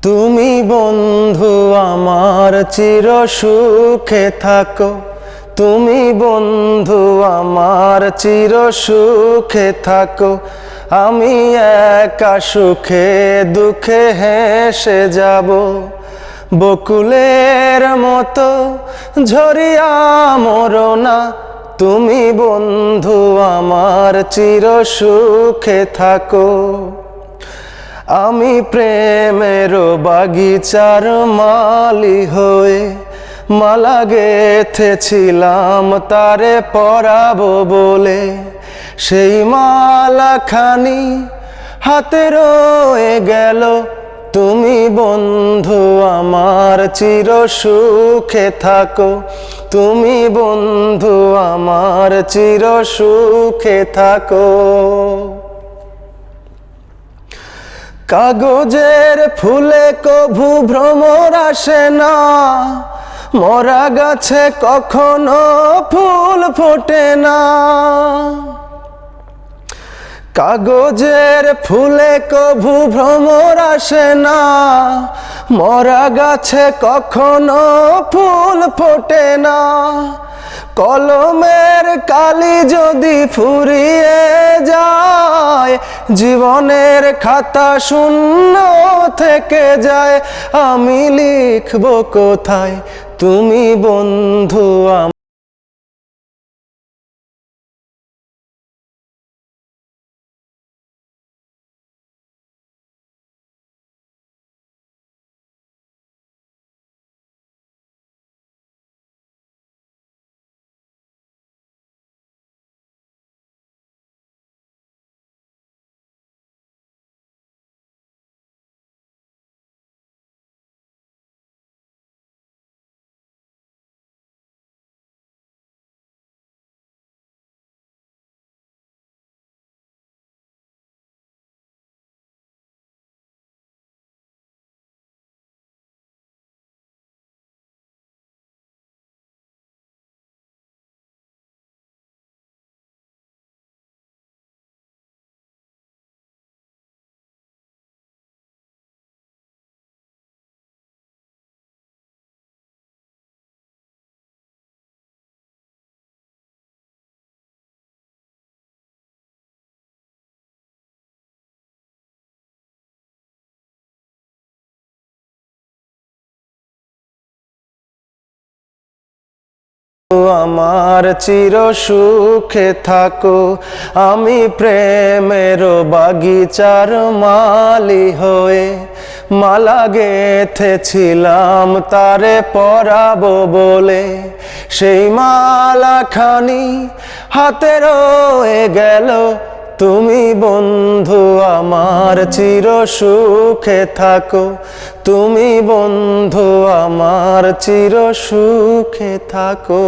তুমি বন্ধু আমার চির সুখে থাকো, তুমি বন্ধু আমার চির সুখে থাকো। আমি একা সুখে দুঃখে হেসে যাব, বকুলের মতো ঝরিয়া মরো না। তুমি বন্ধু আমার চির সুখে থাকো। আমি প্রেমের বাগিচার মালি হয়ে মালা গেথেছিলাম তারে পরাবো বলে। সেই মালাখানি হাতে রয়ে গেল, তুমি বন্ধু আমার চির সুখে থাকো। তুমি বন্ধু আমার চির সুখে থাকো। কাগজের ফুলে কভু ভ্রমর আসে না, মরা গাছে কখনো ফুল ফোটে না। কাগজের ফুলে কভু ভ্রমর আসে না, মরা গাছে কখনো ফুল ফোটে না। কলমের কালি যদি ফুরিয়ে যায়, জীবনের খাতা শূন্য থেকে যায়। আমি লিখব কোথায়, তুমি বন্ধু আমার চির সুখে থাকো। আমি প্রেমের বাগিচার মালি হয়ে মালা গেথেছিলাম তারে পরাবো বলে। সেই মালাখানি হাতে রয়ে গেল, তুমি বন্ধু আমার চির সুখে থাকো। তুমি বন্ধু আমার চির সুখে থাকো।